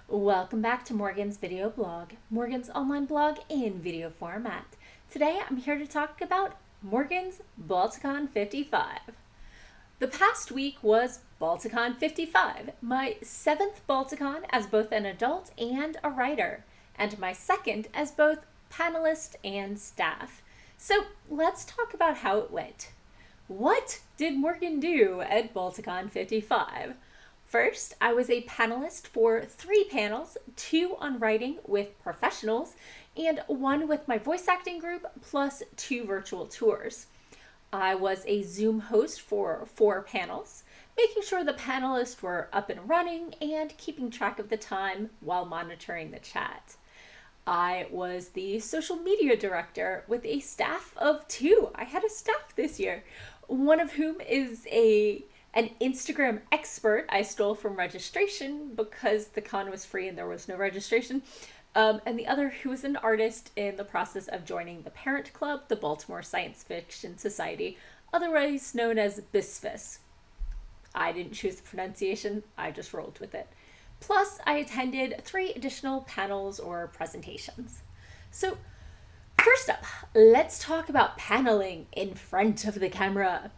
Welcome back to Morgan's video blog, Morgan's online blog in video format. Today I'm here to talk about Morgan's Balticon 55. The past week was Balticon 55, my 7th Balticon as both an adult and a writer, and my 2nd as both panelist and staff. So let's talk about how it went. What did Morgan do at Balticon 55? First, I was a panelist for 3 panels, 2 on writing with professionals, and 1 with my voice acting group, plus 2 virtual tours. I was a Zoom host for 4 panels, making sure the panelists were up and running and keeping track of the time while monitoring the chat. I was the social media director with a staff of 2. I had a staff this year, one of whom is an Instagram expert I stole from registration because the con was free and there was no registration. And the other who was an artist in the process of joining the parent club, the Baltimore Science Fiction Society, otherwise known as BISFIS. I didn't choose the pronunciation, I just rolled with it. Plus, I attended 3 additional panels or presentations. So, first up, let's talk about paneling in front of the camera.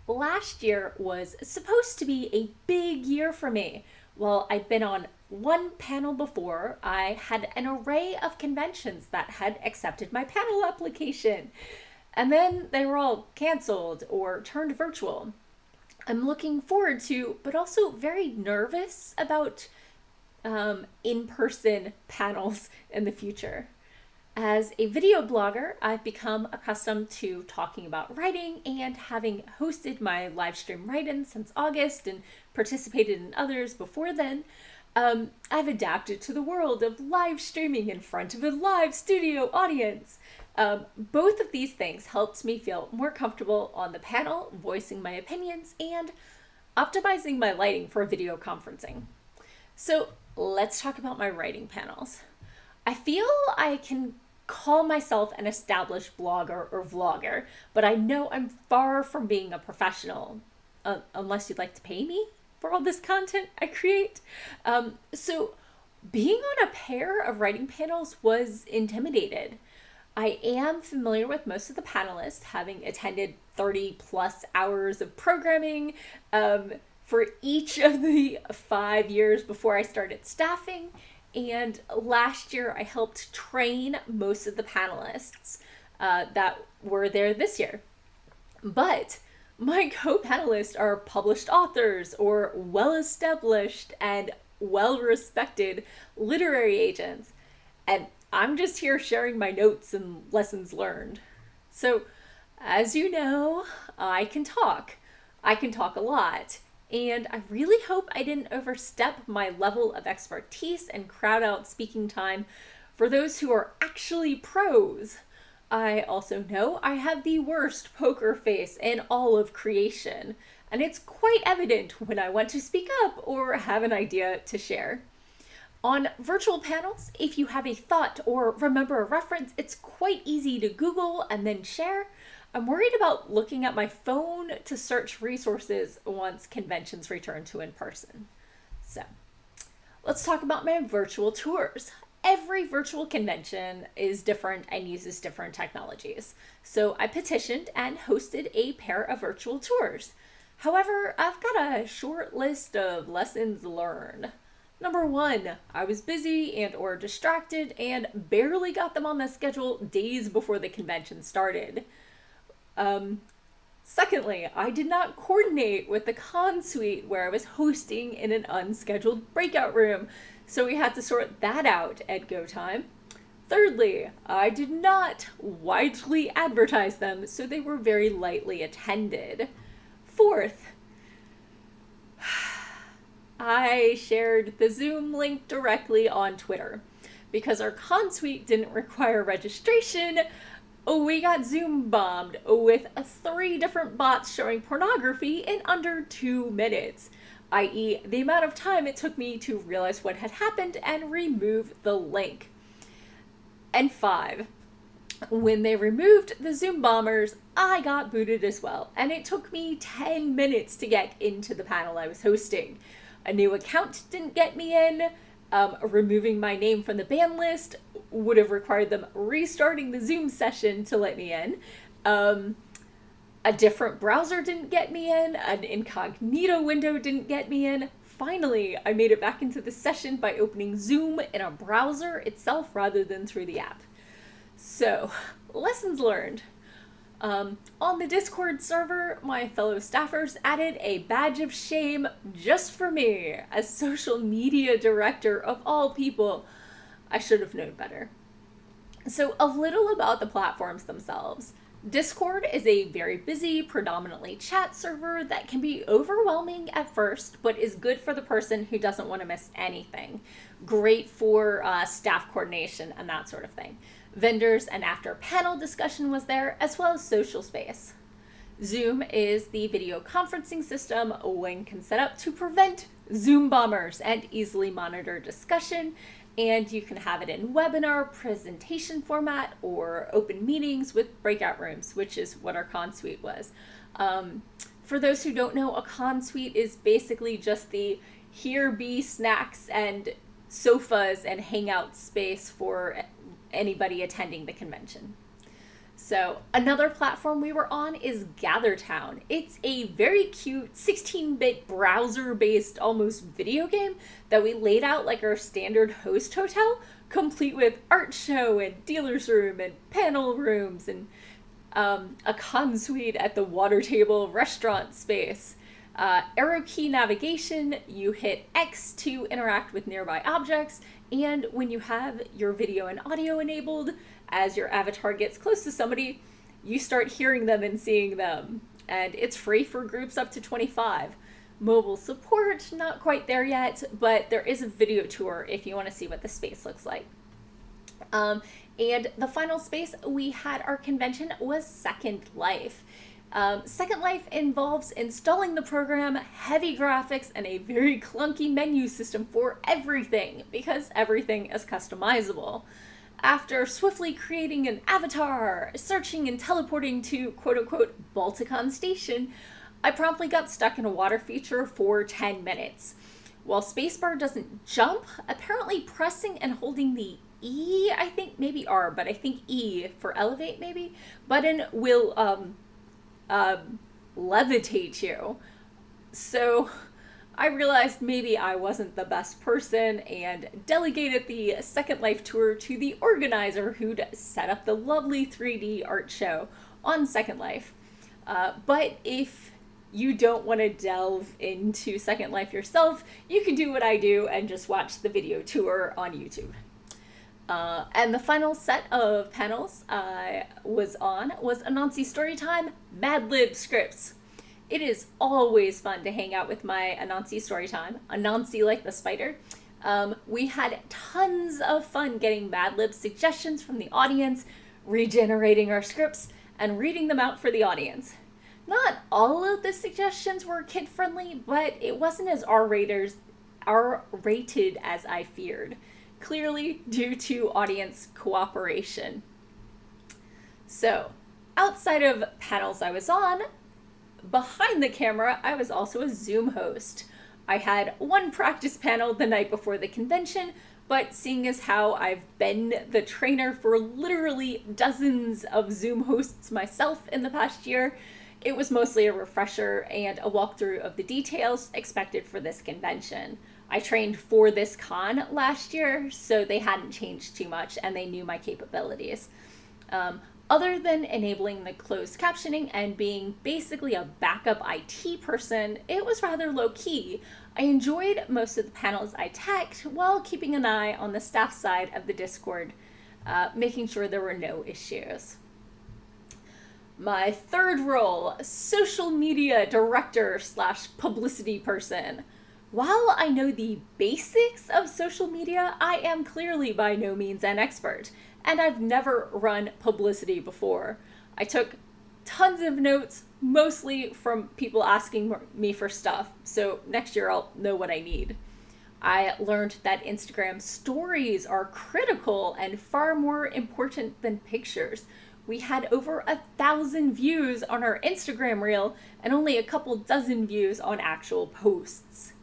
Last year was supposed to be a big year for me. While I'd been on 1 panel before, I had an array of conventions that had accepted my panel application. And then they were all canceled or turned virtual. I'm looking forward to, but also very nervous about in-person panels in the future. As a video blogger, I've become accustomed to talking about writing and having hosted my live stream write-ins since August and participated in others before then. I've adapted to the world of live streaming in front of a live studio audience. Both of these things helped me feel more comfortable on the panel, voicing my opinions, and optimizing my lighting for video conferencing. So let's talk about my writing panels. I feel I can call myself an established blogger or vlogger, but I know I'm far from being a professional, unless you'd like to pay me for all this content I create. So being on a pair of writing panels was intimidated. I am familiar with most of the panelists, having attended 30 plus hours of programming for each of the 5 years before I started staffing. And last year, I helped train most of the panelists that were there this year. But my co-panelists are published authors or well-established and well-respected literary agents. And I'm just here sharing my notes and lessons learned. So, as you know, I can talk. I can talk a lot. And I really hope I didn't overstep my level of expertise and crowd out speaking time for those who are actually pros. I also know I have the worst poker face in all of creation, and it's quite evident when I want to speak up or have an idea to share. On virtual panels, if you have a thought or remember a reference, it's quite easy to Google and then share. I'm worried about looking at my phone to search resources once conventions return to in-person. So, let's talk about my virtual tours. Every virtual convention is different and uses different technologies. So I petitioned and hosted a pair of virtual tours. However, I've got a short list of lessons learned. Number 1, I was busy and or distracted and barely got them on the schedule days before the convention started. Secondly, I did not coordinate with the con suite where I was hosting in an unscheduled breakout room, so we had to sort that out at go time. Thirdly, I did not widely advertise them, so they were very lightly attended. Fourth, I shared the Zoom link directly on Twitter. Because our con suite didn't require registration, we got Zoom bombed with 3 different bots showing pornography in under 2 minutes, i.e. the amount of time it took me to realize what had happened and remove the link. And 5, when they removed the Zoom bombers, I got booted as well, and it took me 10 minutes to get into the panel I was hosting. A new account didn't get me in, Removing my name from the ban list would have required them restarting the Zoom session to let me in. A different browser didn't get me in. An incognito window didn't get me in. Finally, I made it back into the session by opening Zoom in a browser itself rather than through the app. So, lessons learned. On the Discord server, my fellow staffers added a badge of shame just for me as social media director of all people. I should have known better. So, a little about the platforms themselves. Discord is a very busy, predominantly chat server that can be overwhelming at first, but is good for the person who doesn't want to miss anything. Great for staff coordination and that sort of thing. Vendors and after panel discussion was there, as well as social space. Zoom is the video conferencing system one can set up to prevent Zoom bombers and easily monitor discussion. And you can have it in webinar, presentation format, or open meetings with breakout rooms, which is what our con suite was. For those who don't know, a con suite is basically just the here be snacks and sofas and hangout space for anybody attending the convention. So another platform we were on is GatherTown. It's a very cute 16-bit browser-based almost video game that we laid out like our standard host hotel, complete with art show and dealer's room and panel rooms and a con suite at the water table restaurant space. Arrow key navigation, you hit X to interact with nearby objects, and when you have your video and audio enabled, as your avatar gets close to somebody, you start hearing them and seeing them. And it's free for groups up to 25. Mobile support, not quite there yet, but there is a video tour if you want to see what the space looks like. And the final space we had our convention was Second Life. Second Life involves installing the program, heavy graphics, and a very clunky menu system for everything, because everything is customizable. After swiftly creating an avatar, searching and teleporting to quote-unquote Balticon station, I promptly got stuck in a water feature for 10 minutes. While spacebar doesn't jump, apparently pressing and holding the E, I think maybe R, but I think E for elevate maybe, button will levitate you. So I realized maybe I wasn't the best person and delegated the Second Life tour to the organizer who'd set up the lovely 3D art show on Second Life. But if you don't want to delve into Second Life yourself, you can do what I do and just watch the video tour on YouTube. And the final set of panels I was on was Anansi Storytime Mad Lib Scripts. It is always fun to hang out with my Anansi Storytime, Anansi like the spider. We had tons of fun getting Mad Lib suggestions from the audience, regenerating our scripts, and reading them out for the audience. Not all of the suggestions were kid-friendly, but it wasn't as R-rated as I feared, clearly due to audience cooperation. So, outside of panels I was on, behind the camera, I was also a Zoom host. I had one practice panel the night before the convention, but seeing as how I've been the trainer for literally dozens of Zoom hosts myself in the past year, it was mostly a refresher and a walkthrough of the details expected for this convention. I trained for this con last year, so they hadn't changed too much and they knew my capabilities. Other than enabling the closed captioning and being basically a backup IT person, it was rather low-key. I enjoyed most of the panels I teched while keeping an eye on the staff side of the Discord, making sure there were no issues. My third role, social media director / publicity person. While I know the basics of social media, I am clearly by no means an expert, and I've never run publicity before. I took tons of notes, mostly from people asking me for stuff, so next year I'll know what I need. I learned that Instagram stories are critical and far more important than pictures. We had over 1,000 views on our Instagram reel and only a couple dozen views on actual posts.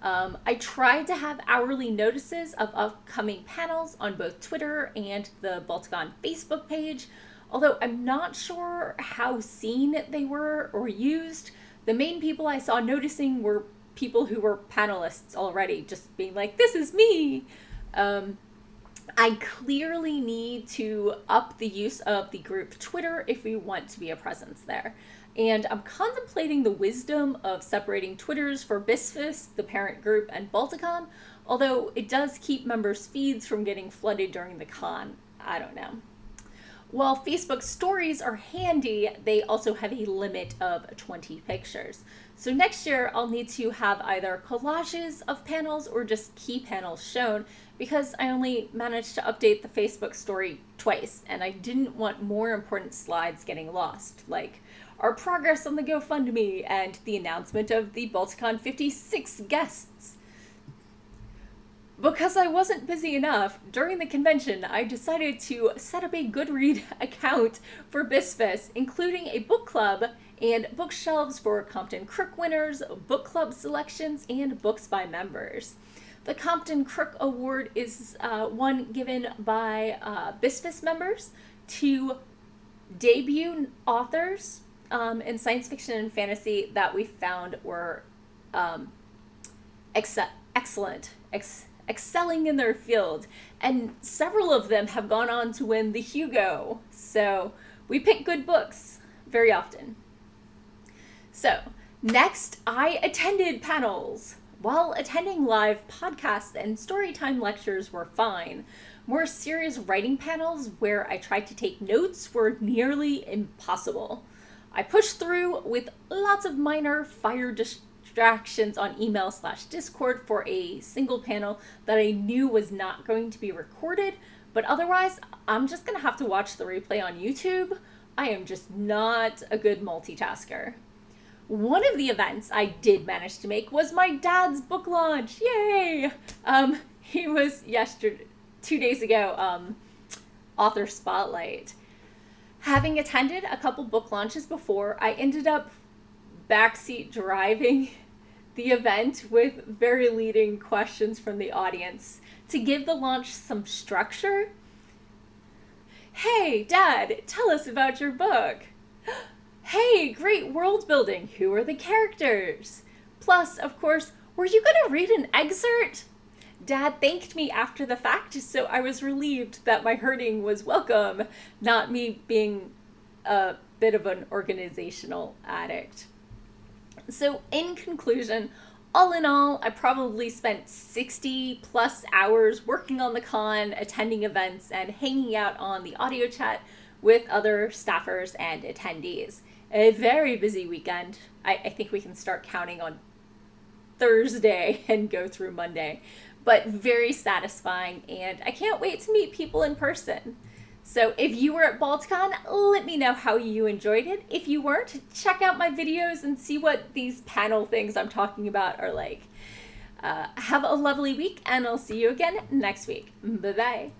I tried to have hourly notices of upcoming panels on both Twitter and the Balticon Facebook page, although I'm not sure how seen they were or used. The main people I saw noticing were people who were panelists already, just being like, this is me. I clearly need to up the use of the group Twitter if we want to be a presence there. And I'm contemplating the wisdom of separating Twitters for BISFIS, the parent group, and Balticon, although it does keep members' feeds from getting flooded during the con. I don't know. While Facebook stories are handy, they also have a limit of 20 pictures. So next year, I'll need to have either collages of panels or just key panels shown, because I only managed to update the Facebook story twice, and I didn't want more important slides getting lost, like our progress on the GoFundMe and the announcement of the Balticon 56 guests. Because I wasn't busy enough, during the convention, I decided to set up a Goodread account for BISFIS, including a book club and bookshelves for Compton Crook winners, book club selections, and books by members. The Compton Crook Award is one given by BISFIS members to debut authors in science fiction and fantasy that we found were excellent, excelling in their field, and several of them have gone on to win the Hugo. So we pick good books very often. So next, I attended panels. While attending live podcasts and storytime lectures were fine, more serious writing panels where I tried to take notes were nearly impossible. I pushed through with lots of minor fire distractions on email/Discord for a single panel that I knew was not going to be recorded, but otherwise, I'm just gonna have to watch the replay on YouTube. I am just not a good multitasker. One of the events I did manage to make was my dad's book launch. Yay! He was 2 days ago, author spotlight. Having attended a couple book launches before, I ended up backseat driving the event with very leading questions from the audience to give the launch some structure. Hey, Dad, tell us about your book. Hey, great world building. Who are the characters? Plus, of course, were you going to read an excerpt? Dad thanked me after the fact, so I was relieved that my hurting was welcome, not me being a bit of an organizational addict. So in conclusion, all in all, I probably spent 60 plus hours working on the con, attending events, and hanging out on the audio chat with other staffers and attendees. A very busy weekend. I think we can start counting on Thursday and go through Monday, but very satisfying, and I can't wait to meet people in person. So if you were at Balticon, let me know how you enjoyed it. If you weren't, check out my videos and see what these panel things I'm talking about are like. Have a lovely week, and I'll see you again next week. Bye-bye.